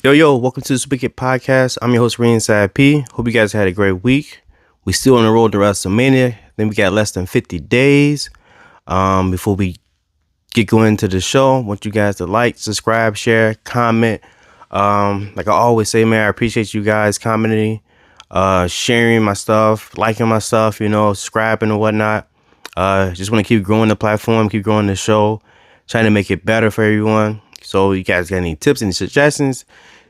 Yo, welcome to the Superkick Podcast. I'm your host, Ringside P. Hope you guys had a great week. We still on the road to WrestleMania. Then we got less than 50 days. Before we get going into the show, I want you guys to like, subscribe, share, comment. Like I always say, man, I appreciate you guys commenting, sharing my stuff, liking my stuff, subscribing and whatnot. Just want to keep growing the platform, keep growing the show, trying to make it better for everyone. So you guys got any tips, any suggestions,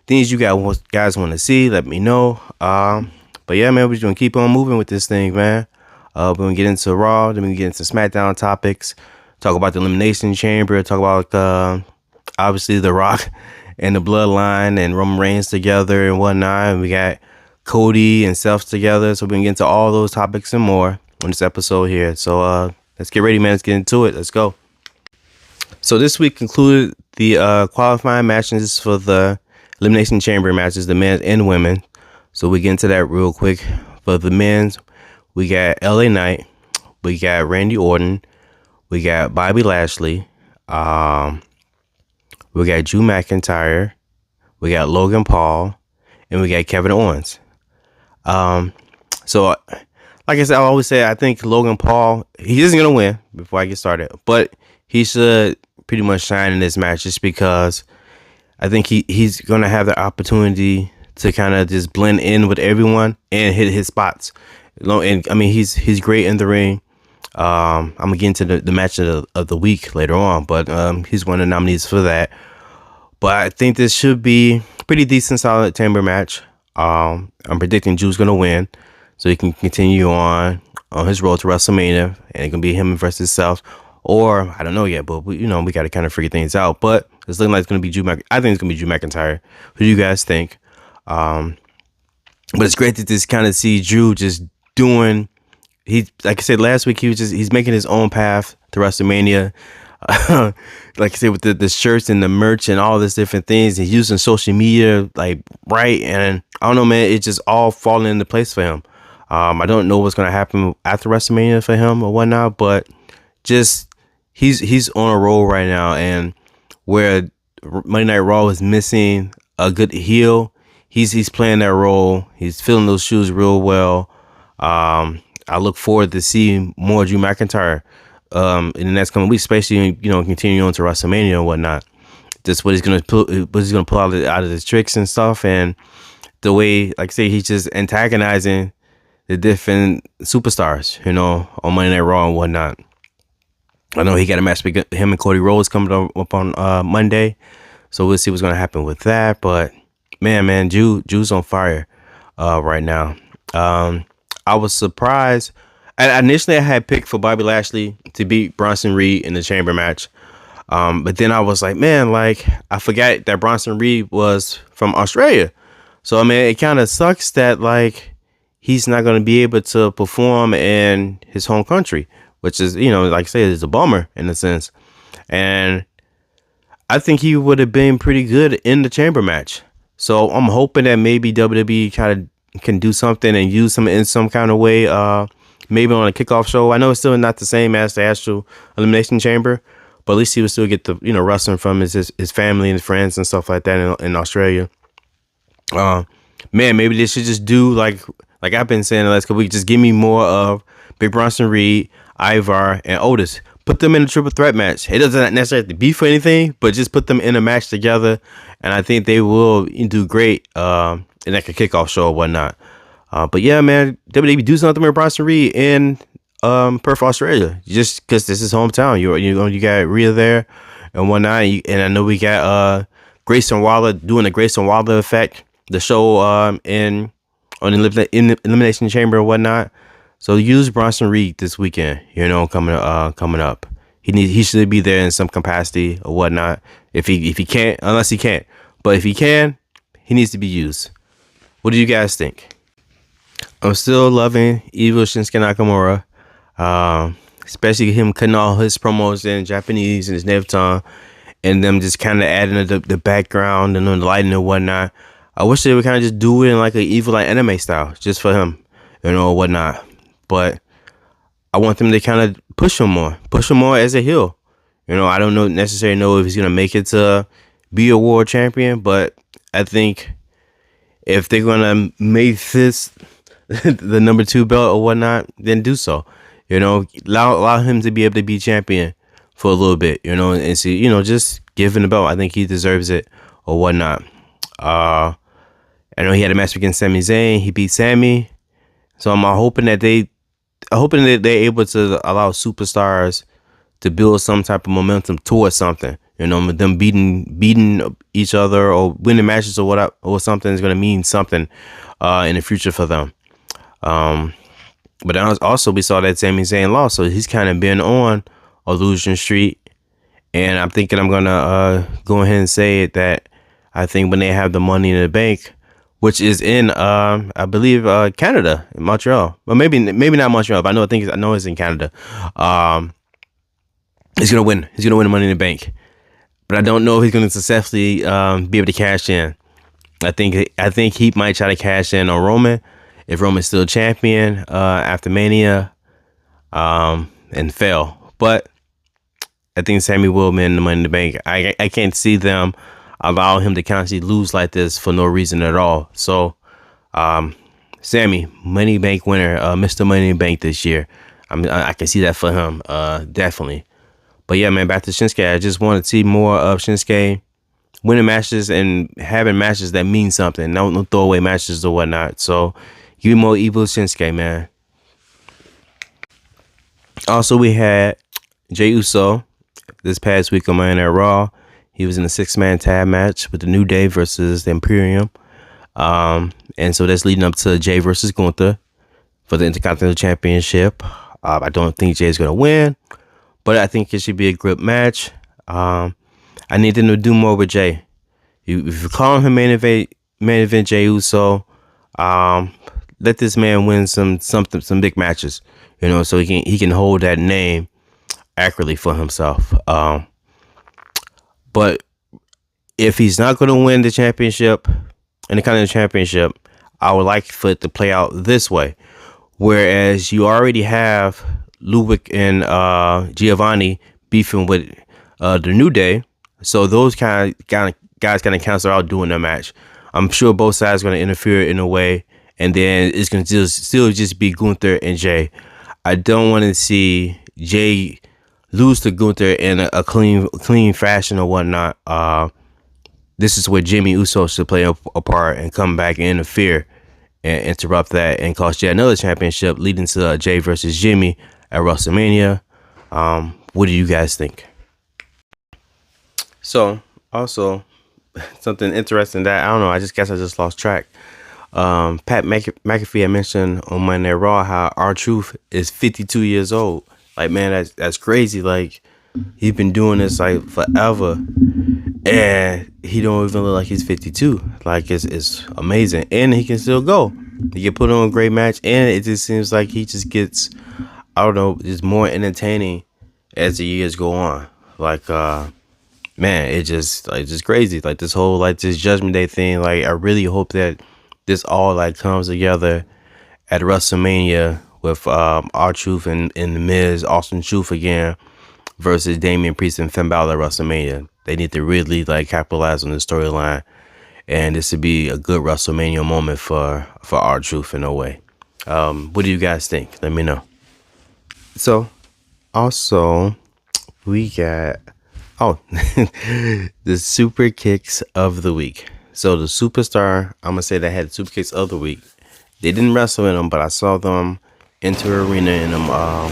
things you guys want to see, let me know. But yeah, man, we're just going to keep on moving with this thing, man. We're going to get into Raw, then we get into Smackdown topics, talk about the Elimination Chamber, talk about obviously The Rock and the Bloodline and Roman Reigns together and whatnot. And we got Cody and Seth together. So we're going to get into all those topics and more on this episode here. So let's get ready, man. Let's get into it. Let's go. So this week concluded the qualifying matches for the Elimination Chamber matches, the men's and women. So we get into that real quick. For the men's, we got LA Knight, we got Randy Orton, we got Bobby Lashley, we got Drew McIntyre, we got Logan Paul, and we got Kevin Owens. So like I said, I always say I think Logan Paul, he isn't gonna win before I get started, but he should pretty much shine in this match just because I think he's gonna have the opportunity to kind of just blend in with everyone and hit his spots. And I mean, he's great in the ring. I'm gonna get into the match of the week later on, but he's one of the nominees for that. But I think this should be a pretty decent, solid chamber match. I'm predicting Drew's gonna win, so he can continue on his road to WrestleMania, and it's gonna be him versus Seth. Or I don't know yet, but we got to kind of figure things out. But it's looking like it's gonna be I think it's gonna be Drew McIntyre. Who do you guys think? But it's great to just kind of see Drew just doing. He, like I said last week, he's making his own path to WrestleMania. Like I said, with the shirts and the merch and all these different things, he's using social media right, and I don't know, man, it's just all falling into place for him. I don't know what's gonna happen after WrestleMania for him or whatnot, but just he's on a roll right now, and where Monday Night Raw is missing a good heel, he's playing that role. He's filling those shoes real well. I look forward to seeing more Drew McIntyre in the next coming weeks, especially continuing on to WrestleMania and whatnot. Just what he's gonna pull out of his tricks and stuff, and the way, like I say, he's just antagonizing the different superstars, on Monday Night Raw and whatnot. I know he got a match with him and Cody Rhodes coming up on Monday, so we'll see what's gonna happen with that. But man, Drew's on fire right now. I was surprised. Initially, I had picked for Bobby Lashley to beat Bronson Reed in the chamber match, but then I was like, man, I forgot that Bronson Reed was from Australia. So I mean, it kind of sucks that he's not going to be able to perform in his home country, which is, like I said, is a bummer in a sense. And I think he would have been pretty good in the chamber match. So I'm hoping that maybe WWE kind of can do something and use him in some kind of way, maybe on a kickoff show. I know it's still not the same as the actual Elimination Chamber, but at least he would still get the wrestling from his family and friends and stuff like that in Australia. Man, maybe they should just do like I've been saying the last couple weeks, just give me more of Big Bronson Reed, Ivar, and Otis. Put them in a triple threat match. It doesn't necessarily have to be for anything, but just put them in a match together, and I think they will do great in like a kickoff show or whatnot. But yeah, man, WWE do something with Bronson Reed in Perth, Australia, just because this is hometown. You got Rhea there and whatnot, and I know we got Grayson Waller doing the Grayson Waller effect, the show in the Elimination Chamber and whatnot. So use Bronson Reed this weekend, coming up. He should be there in some capacity or whatnot. If he can't, unless he can't, but if he can, he needs to be used. What do you guys think? I'm still loving Evil Shinsuke Nakamura, especially him cutting all his promos in Japanese and his native tongue, and them just kind of adding the background and the lighting and whatnot. I wish they would kind of just do it in like an evil anime style, just for him, or whatnot. But I want them to kind of push him more as a heel. I don't necessarily know if he's gonna make it to be a world champion, but I think if they're gonna make this the number 2 belt or whatnot, then do so. Allow him to be able to be champion for a little bit. And see, just give him the belt. I think he deserves it or whatnot. I know he had a match against Sami Zayn. He beat Sami, so I'm hoping that they're able to allow superstars to build some type of momentum towards something. Them beating each other or winning matches or whatever or something is going to mean something in the future for them. But also we saw that Sami Zayn lost, so he's kind of been on a losing streak. And I'm thinking I'm gonna go ahead and say it that I think when they have the Money in the Bank, which is in I believe Canada, in Montreal, but maybe not Montreal, but I know it's in Canada. He's gonna win. He's gonna win the Money in the Bank, but I don't know if he's gonna successfully be able to cash in. I think he might try to cash in on Roman if Roman's still champion after Mania, and fail. But I think Sammy will win the Money in the Bank. I can't see them allow him to constantly lose like this for no reason at all. So, Sammy, Money Bank winner, Mr. Money in the Bank this year. I can see that for him, definitely. But yeah, man, back to Shinsuke. I just want to see more of Shinsuke winning matches and having matches that mean something. No throwaway matches or whatnot. So, give me more evil Shinsuke, man. Also, we had Jey Uso this past week on Monday Night Raw. He was in a 6-man tag match with the New Day versus the Imperium. And so that's leading up to Jey versus Gunther for the Intercontinental Championship. I don't think Jey's going to win, but I think it should be a good match. I need them to do more with Jey. If you're calling him main event Jey Uso, let this man win some big matches, so he can hold that name accurately for himself. But if he's not going to win the championship and the Continental Championship, I would like for it to play out this way. Whereas you already have Ludwig and Giovanni beefing with the New Day, so those kind of guys kind of cancel out doing their match. I'm sure both sides are going to interfere in a way, and then it's going to still just be Gunther and Jey. I don't want to see Jey lose to Gunther in a clean fashion or whatnot. This is where Jimmy Uso should play a part and come back and interfere and interrupt that and cost yet another championship, leading to Jey versus Jimmy at WrestleMania. What do you guys think? So, also, something interesting that, I don't know, I just lost track. Pat McAfee had mentioned on Monday Night Raw how R-Truth is 52 years old. Like, man, that's crazy. Like, he's been doing this like forever, and he don't even look like he's 52. Like, it's amazing, and he can still go. He can put on a great match, and it just seems like he just gets, I don't know, just more entertaining as the years go on. Like, man, it's just crazy. Like, this whole this Judgment Day thing. Like, I really hope that this all comes together at WrestleMania with R-Truth and The Miz, Austin Truth again, versus Damian Priest and Finn Balor at WrestleMania. They need to really capitalize on the storyline, and this would be a good WrestleMania moment for R-Truth in a way. What do you guys think? Let me know. So, also, we got the super kicks of the week. So the superstar, I'm gonna say that had super kicks of the week. They didn't wrestle in them, but I saw them enter arena in them on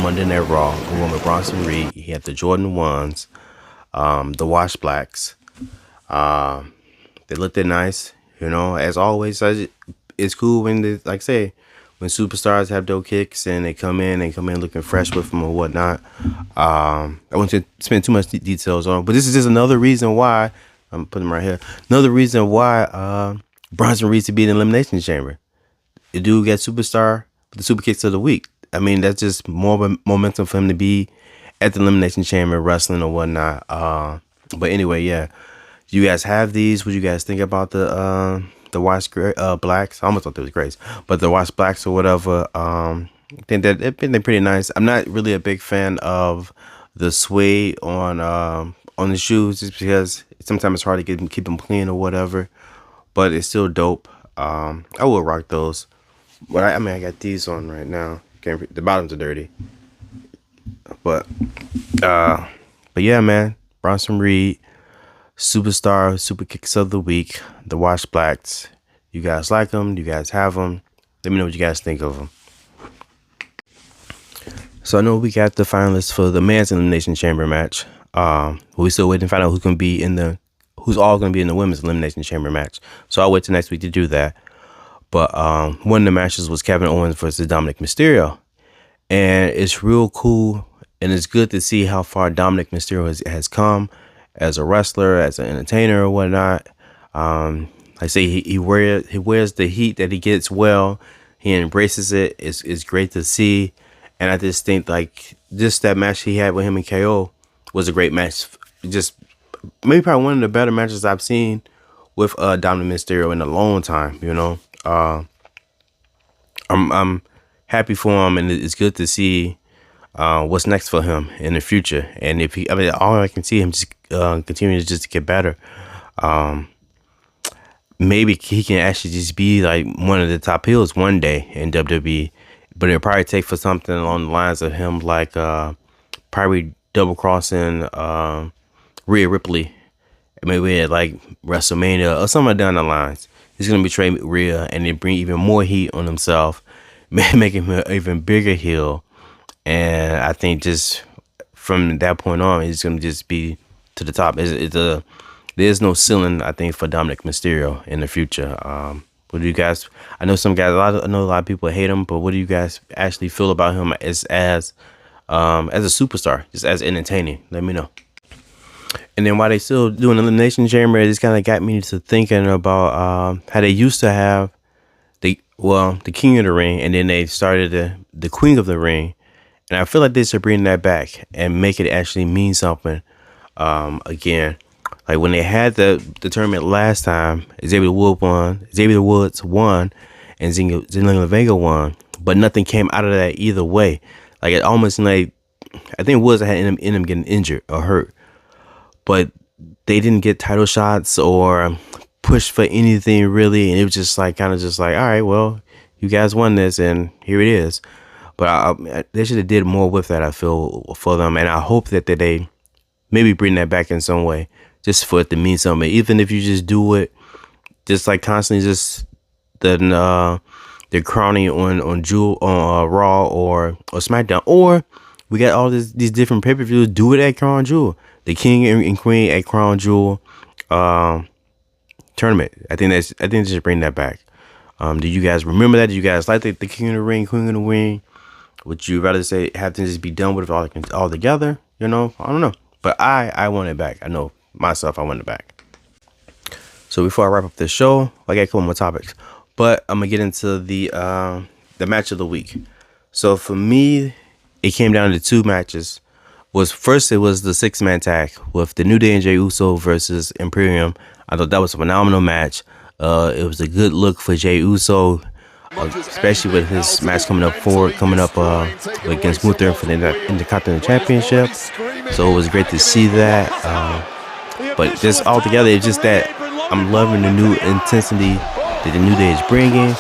Monday Night Raw. Along with Bronson Reed, he had the Jordan 1s, the Wash Blacks. They looked nice, as always. It's cool when when superstars have their kicks and they come in looking fresh with them or whatnot. I won't spend too much details on, but this is just another reason why I'm putting them right here. Another reason why Bronson Reed to be in the Elimination Chamber. The dude got superstar, the super kicks of the week. I mean, that's just more momentum for him to be at the Elimination Chamber wrestling or whatnot. But anyway, yeah. You guys have these. What do you guys think about the Wash Blacks? I almost thought they was Grace, but the Wash Blacks or whatever. I think that they're pretty nice. I'm not really a big fan of the suede on on the shoes just because sometimes it's hard to keep them clean or whatever. But it's still dope. I will rock those. But I got these on right now. The bottoms are dirty. But yeah, man. Bronson Reed, Superstar, Super Kicks of the Week, the Wash Blacks. You guys like them? Do you guys have them? Let me know what you guys think of them. So I know we got the finalists for the men's elimination chamber match. We still waiting to find out who's all gonna be in the women's elimination chamber match. So I'll wait till next week to do that. But one of the matches was Kevin Owens versus Dominic Mysterio, and it's real cool, and it's good to see how far Dominic Mysterio has come as a wrestler, as an entertainer, or whatnot. I say he wears the heat that he gets well. He embraces it. It's great to see. And I just think just that match he had with him and KO was a great match. Just maybe probably one of the better matches I've seen with Dominic Mysterio in a long time. I'm happy for him, and it's good to see what's next for him in the future. And all I can see him just continuing to get better. Maybe he can actually just be like one of the top heels one day in WWE. But it'll probably take for something along the lines of him probably double crossing Rhea Ripley, maybe at WrestleMania or somewhere down the lines. He's gonna betray Rhea and then bring even more heat on himself, make him an even bigger heel. And I think just from that point on, he's gonna just be to the top. There's no ceiling, I think, for Dominic Mysterio in the future. What do you guys? I know some guys. I know a lot of people hate him, but what do you guys actually feel about him as a superstar, just as entertaining? Let me know. And then while they still doing Elimination Chamber, it just kind of got me to thinking about how they used to have the King of the Ring, and then they started the Queen of the Ring, and I feel like they should bring that back and make it actually mean something again. Like when they had the tournament last time, Xavier Woods won, and Zelina Vega won, but nothing came out of that either way. Like it almost I think Woods had ended him getting injured or hurt, but they didn't get title shots or push for anything really, and it was just all right, well, you guys won this, and here it is. But they should have did more with that, I feel, for them, and I hope that they maybe bring that back in some way. Just for it to mean something, even if you just do it, just constantly, just the crowning on Raw or SmackDown, or we got all these different pay-per-views. Do it at Crown Jewel, the King and Queen at Crown Jewel tournament. I think they should bring that back. Do you guys remember that? Do you guys like the King of the Ring, Queen of the Ring? Would you rather have to just be done with it all together? I don't know, but I want it back. I know. Myself, I want it back. So before I wrap up this show, I got a couple more topics, but I'm gonna get into the match of the week. So for me, it came down to two matches. It was the 6-man tag with the New Day and Jey Uso versus Imperium. I thought that was a phenomenal match. It was a good look for Jey Uso, especially with his match coming up against Gunther for the Intercontinental Championship. So it was great to see that. But just all together, it's just that I'm loving the new intensity that the New Day is bringing,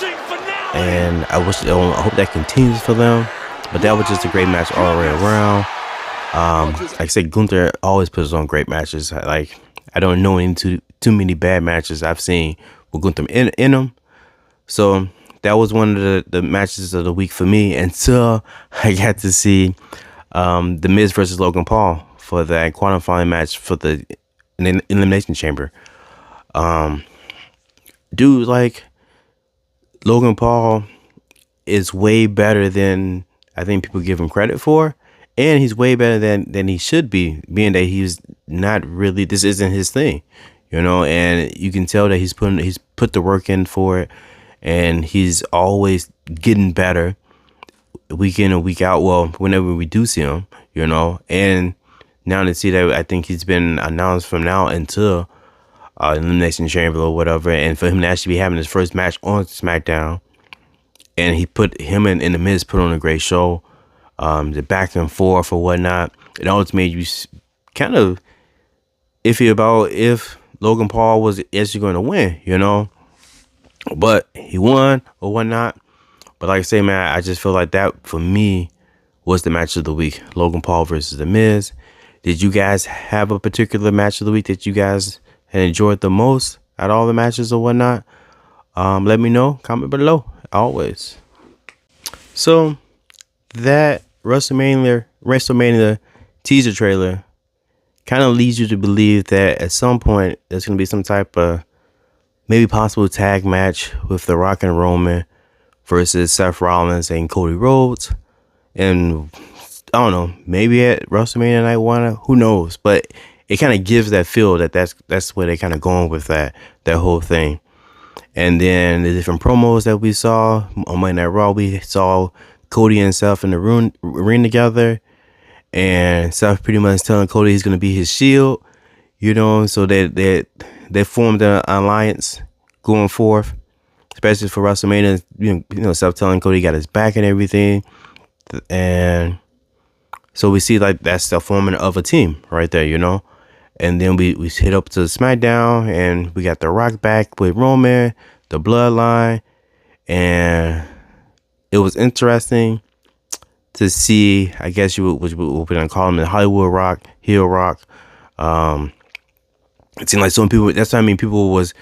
and I hope that continues for them. But that was just a great match all the way around. Like I said, Gunther always puts on great matches. I don't know any too many bad matches I've seen with Gunther in them. So that was one of the matches of the week for me until I got to see The Miz versus Logan Paul for that qualifying match for the Elimination Chamber. Logan Paul is way better than I think people give him credit for, and he's way better than he should be, being that he's not really, this isn't his thing, and you can tell that he's put the work in for it, and he's always getting better week in and week out. Well, whenever we do see him, and now to see that, I think he's been announced from now until Elimination Chamber or whatever, and for him to actually be having his first match on Smackdown, and him and The Miz put on a great show. The back and forth or whatnot, it always made you kind of iffy about if Logan Paul was actually going to win, but he won or whatnot. But like I say, man, I just feel like that for me was the match of the week. Logan Paul versus The Miz. Did you guys have a particular match of the week that you guys had enjoyed the most out of all the matches or whatnot? Let me know. Comment below. Always. So that WrestleMania teaser trailer kind of leads you to believe that at some point there's going to be some type of maybe possible tag match with The Rock and Roman versus Seth Rollins and Cody Rhodes. And I don't know, maybe at WrestleMania Night 1, who knows? But it kind of gives that feel that that's where they're kind of going with that whole thing. And then the different promos that we saw on Monday Night Raw, we saw Cody and Seth in the ring together. And Seth pretty much telling Cody he's going to be his shield, so they formed an alliance going forth, especially for WrestleMania. Seth telling Cody he got his back and everything. And so we see like that's the forming of a team right there, And then we hit up to SmackDown and we got The Rock back with Roman, the Bloodline. And it was interesting to see, I guess we're going to call him the Hollywood Rock, heel Rock. It seemed like some people, people was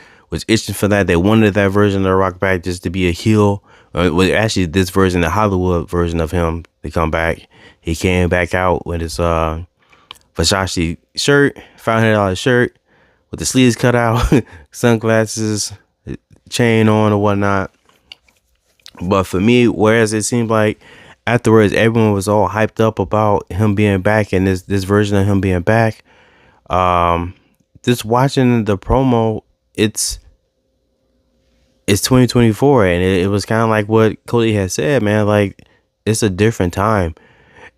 itching for that. They wanted that version of The Rock back just to be a heel. Actually, this version, the Hollywood version of him, to come back. He came back out with his Versace shirt, $500 shirt with the sleeves cut out, sunglasses, chain on or whatnot. But for me, whereas it seemed like afterwards everyone was all hyped up about him being back and this version of him being back, just watching the promo, it's 2024, and it was kind of like what Cody had said, man. Like, it's a different time,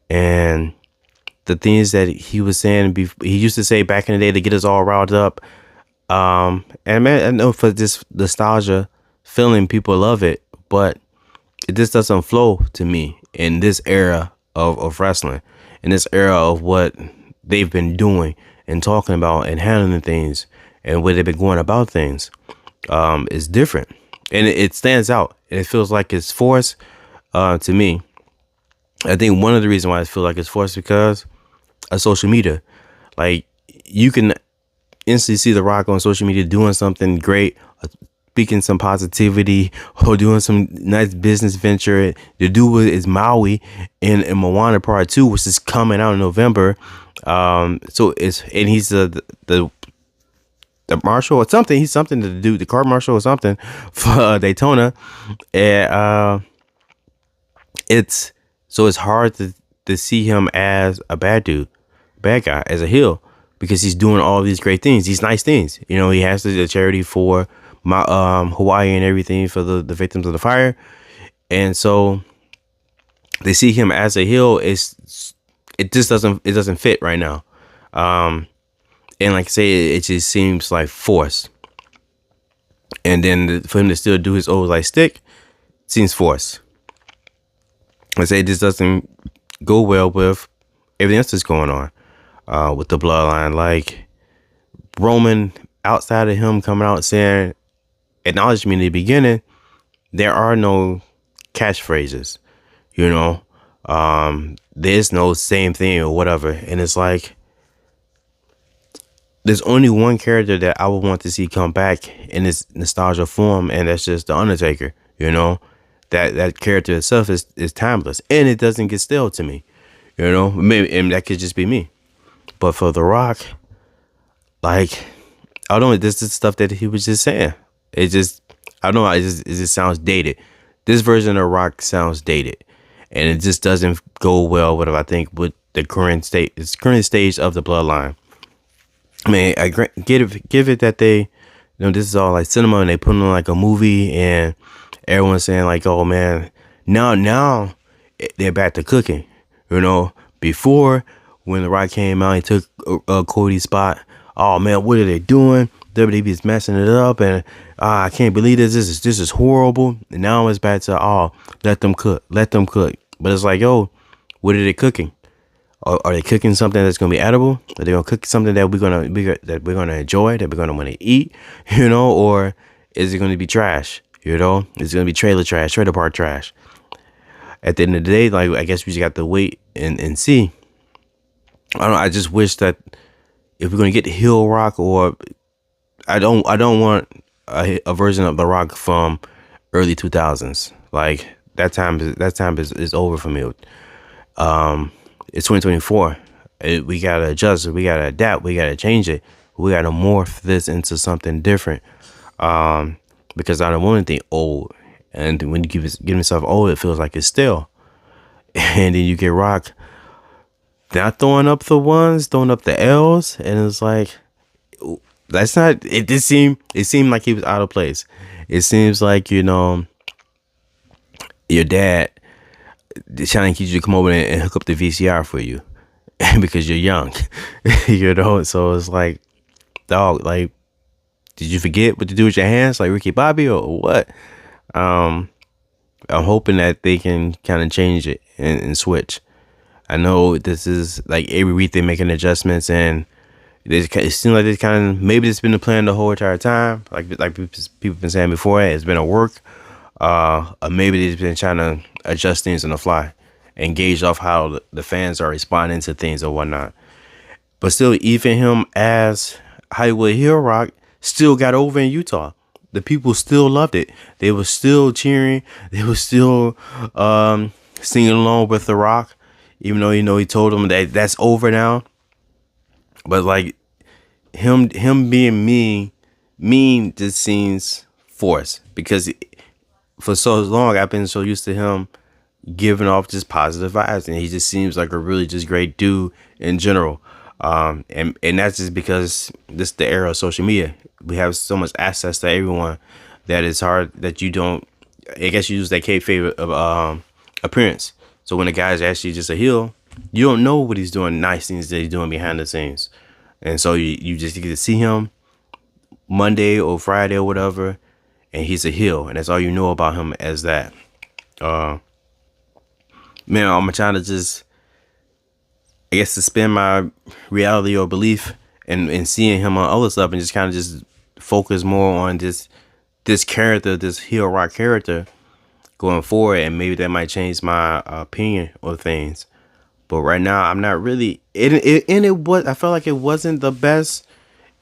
and the things that he was saying, he used to say back in the day to get us all riled up. And man, I know for this nostalgia feeling, people love it, but it just doesn't flow to me in this era of wrestling, in this era of what they've been doing and talking about and handling things and where they've been going about things. Is different, and it stands out. It feels like it's forced to me. I think one of the reasons why I feel like it's forced because of social media. Like, you can instantly see The Rock on social media doing something great, speaking some positivity, or doing some nice business venture. The dude is Maui in Moana Part 2, which is coming out in November. He's the marshal or something. He's something to do, the car marshal or something for Daytona. And it's hard to see him as a bad guy, as a heel, because he's doing all these great things, these nice things. He has the charity for Hawaii and everything for the victims of the fire. And so they see him as a heel. It just doesn't fit right now. And like I say, it just seems like forced. And then for him to still do his old like stick seems forced. I say it just doesn't go well with everything else that's going on with the bloodline. Like, Roman, outside of him coming out saying, acknowledge me in the beginning, there are no catchphrases. There's no same thing or whatever. And it's like, there's only one character that I would want to see come back in this nostalgia form, and that's just The Undertaker. That character itself is timeless, and it doesn't get stale to me. Maybe, and that could just be me. But for The Rock, like, I don't know, this is stuff that he was just saying. It just sounds dated. This version of Rock sounds dated, and it just doesn't go well with, I think, with the current stage of the bloodline. I mean, I give it that they, this is all like cinema, and they put on like a movie, and everyone's saying like, oh man, now they're back to cooking. Before, when The Rock came out, he took Cody's spot. Oh man, what are they doing? WWE's messing it up, and I can't believe this. This is horrible. And now it's back to let them cook. But it's like, yo, what are they cooking? Are they cooking something that's gonna be edible? Are they gonna cook something that we're gonna enjoy, that we're gonna want to eat, or is it gonna be trash? It's gonna be trailer park trash. At the end of the day, like, I guess we just got to wait and see. I don't know, I just wish that if we're gonna get Hill Rock, or I don't want a version of The Rock from early 2000s. Like, that time is over for me. It's 2024. We gotta adjust. We gotta adapt. We gotta change it. We gotta morph this into something different. Because I don't want anything old. And when you give yourself old, it feels like it's stale. And then you get Rock not throwing up the ones, throwing up the L's, and it's like, that's not. It seemed like he was out of place. It seems like, your dad trying to get you to come over and hook up the VCR for you because you're young, So it's like, dog, like, did you forget what to do with your hands, like Ricky Bobby, or what? I'm hoping that they can kind of change it and switch. I know this is like every week they're making adjustments, and it seems like this kind of, maybe it's been the plan the whole entire time. Like people been saying before, it's been a work. Maybe they've been trying to adjust things on the fly and gauge off how the fans are responding to things or whatnot. But still, even him as Hollywood Hill Rock still got over in Utah. The people still loved it. They were still cheering. They were still singing along with The Rock, even though he told them that that's over now. But like him being mean just seems forced, because for so long I've been so used to him giving off just positive vibes, and he just seems like a really just great dude in general. And that's just because this is the era of social media. We have so much access to everyone that it's hard that you don't. I guess you use that kayfabe of appearance. So when the guy's actually just a heel, you don't know what he's doing, nice things that he's doing behind the scenes, and so you just get to see him Monday or Friday or whatever, and he's a heel, and that's all you know about him as that. Man, I'm trying to just, I guess, suspend my reality or belief and seeing him on other stuff, and just kind of just focus more on this character, this heel Rock character going forward, and maybe that might change my opinion on things. But right now, I'm not really. I felt like it wasn't the best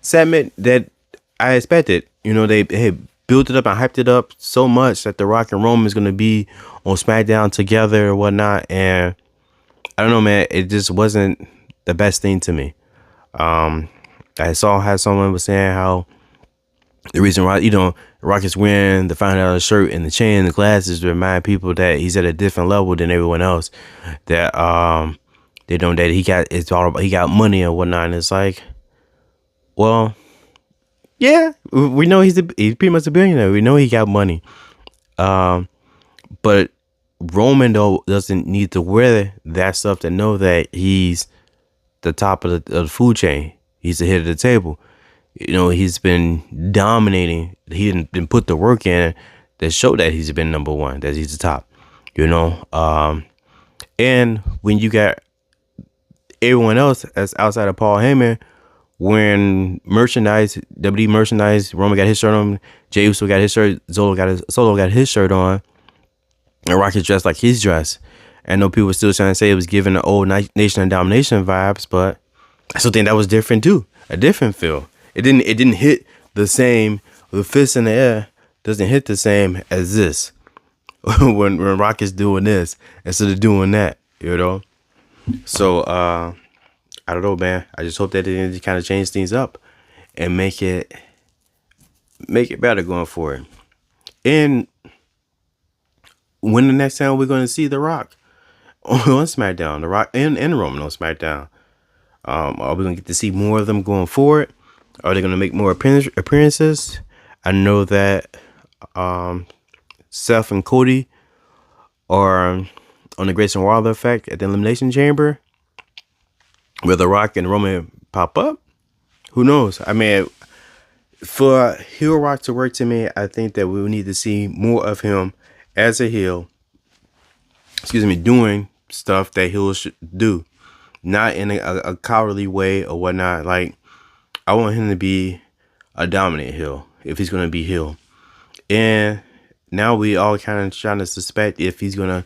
segment that I expected. They had built it up and hyped it up so much that The Rock and Roman is going to be on Smackdown together or whatnot, and I don't know, man. It just wasn't the best thing to me. I saw how someone was saying how the reason why, Rock is wearing the $500 shirt and the chain and the glasses to remind people that he's at a different level than everyone else. That they know that he got money and whatnot. And it's like, well, yeah, we know he's pretty much a billionaire. We know he got money. But Roman, though, doesn't need to wear that stuff to know that he's the top of the food chain. He's the head of the table. He's been dominating. He didn't put the work in that showed that he's been number one, that he's the top. And when you got everyone else that's outside of Paul Heyman wearing merchandise, WWE merchandise, Roman got his shirt on, Jey Uso got his shirt, Solo got his shirt on, and Rock is dressed like he's dressed. I know people were still trying to say it was giving the old Nation of Domination vibes, but I still think that was different too, a different feel. It didn't hit the same. The fist in the air doesn't hit the same as this when Rock is doing this instead of doing that. So I don't know, man. I just hope that they kind of change things up and make it better going forward. And when the next time we're going to see The Rock on SmackDown, The Rock and Roman on SmackDown, are we going to get to see more of them going forward? Are they going to make more appearances? I know that Seth and Cody are on the Grayson Waller effect at the Elimination Chamber. Will The Rock and Roman pop up? Who knows? I mean, for heel Rock to work to me, I think that we will need to see more of him as a heel. Doing stuff that heels should do. not in a cowardly way or whatnot. Like, I want him to be a dominant heel if he's going to be heel. And now we all kind of trying to suspect if he's going to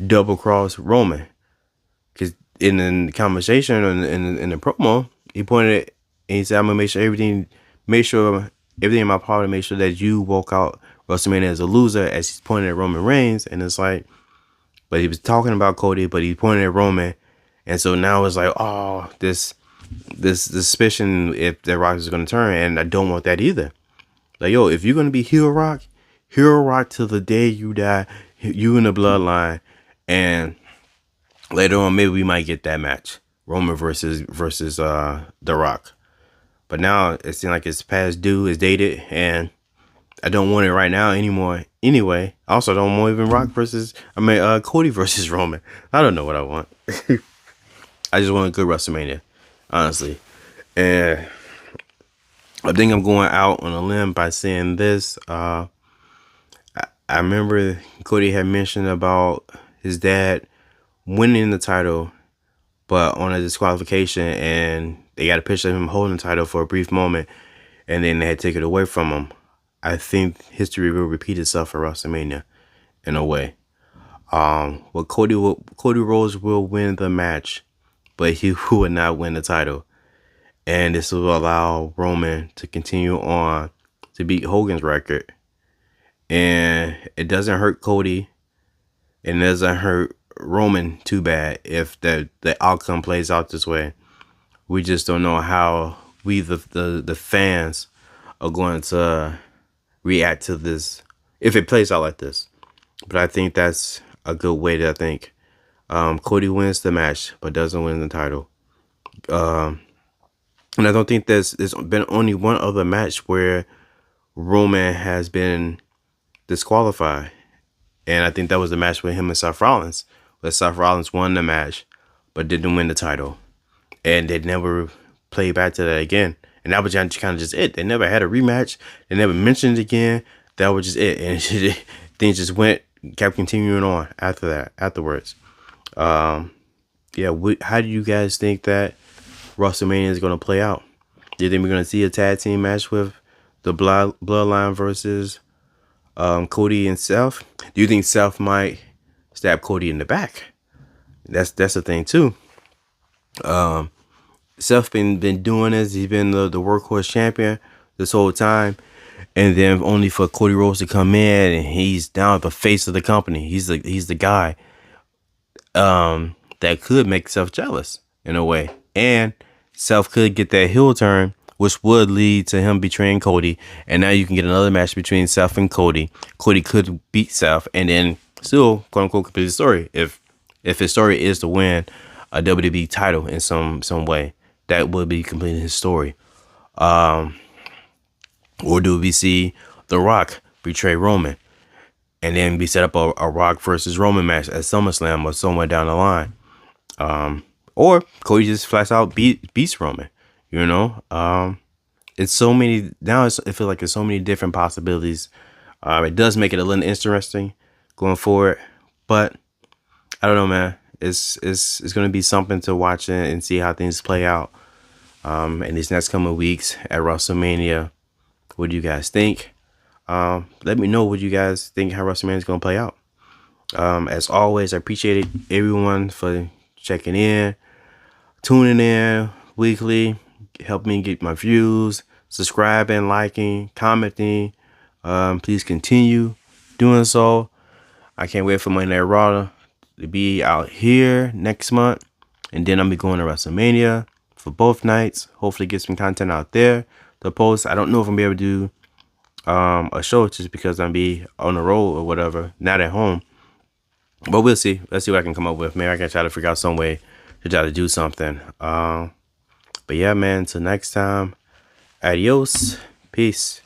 double cross Roman. Because in the conversation in the promo, he pointed and he said, I'm going to make sure everything in my power to make sure that you walk out WrestleMania as a loser, as he's pointing at Roman Reigns. And it's like, but he was talking about Cody, but he pointed at Roman. And so now it's like, oh, this suspicion if the Rock is going to turn. And I don't want that either. Like, yo, if you're going to be heel Rock till the day you die, you in the bloodline. And later on, maybe we might get that match. Roman versus The Rock. But now it seems like it's past due, it's dated, and I don't want it right now anymore. Anyway, I also don't want even Cody versus Roman. I don't know what I want. I just want a good WrestleMania, honestly. And I think I'm going out on a limb by saying this. I remember Cody had mentioned about his dad winning the title, but on a disqualification, and they got a picture of him holding the title for a brief moment, and then they had to take it away from him. I think history will repeat itself for WrestleMania, in a way. Cody Rhodes will win the match, but he would not win the title, and this will allow Roman to continue on to beat Hogan's record, and it doesn't hurt Cody, and it doesn't hurt Roman too bad if the outcome plays out this way. We just don't know how we the fans are going to react to this if it plays out like this. But I think that's a good way to think. Cody wins the match but doesn't win the title. And I don't think there's been only one other match where Roman has been disqualified. And I think that was the match with him and Seth Rollins, where Seth Rollins won the match but didn't win the title. And they never played back to that again. And that was kind of just it. They never had a rematch. They never mentioned it again. That was just it. And things just kept continuing on afterwards. How do you guys think that WrestleMania is going to play out? Do you think we're going to see a tag team match with the Bloodline versus Cody and Seth? Do you think Seth might stab Cody in the back? That's the thing too. Seth been doing this. He's been the workhorse champion this whole time, and then only for Cody Rhodes to come in and he's now the face of the company. He's the guy that could make Seth jealous in a way, and Seth could get that heel turn, which would lead to him betraying Cody, and now you can get another match between Seth and Cody. Cody could beat Seth, and then still quote unquote complete the story. If his story is to win a WWE title in some way, that would be completing his story. Or do we see The Rock betray Roman, and then we set up a Rock versus Roman match at SummerSlam or somewhere down the line? Or Cody just flat out beats Roman. You know, it's so many now. It feels like there's so many different possibilities. It does make it a little interesting going forward, but I don't know, man. It's going to be something to watch and see how things play out in these next coming weeks at WrestleMania. What do you guys think? Let me know what you guys think how WrestleMania is going to play out. As always, I appreciate everyone for checking in, tuning in weekly, help me get my views, subscribing, liking, commenting. Please continue doing so. I can't wait for Monday Night Raw to be out here next month, and then I'll be going to WrestleMania for both nights. Hopefully get some content out there to post. I don't know if I'm gonna be able to do a show just because I'm be on the road or whatever, not at home, but we'll see. Let's see what I can come up with. Maybe I can try to figure out some way to try to do something. But yeah, man, till next time, adios, peace.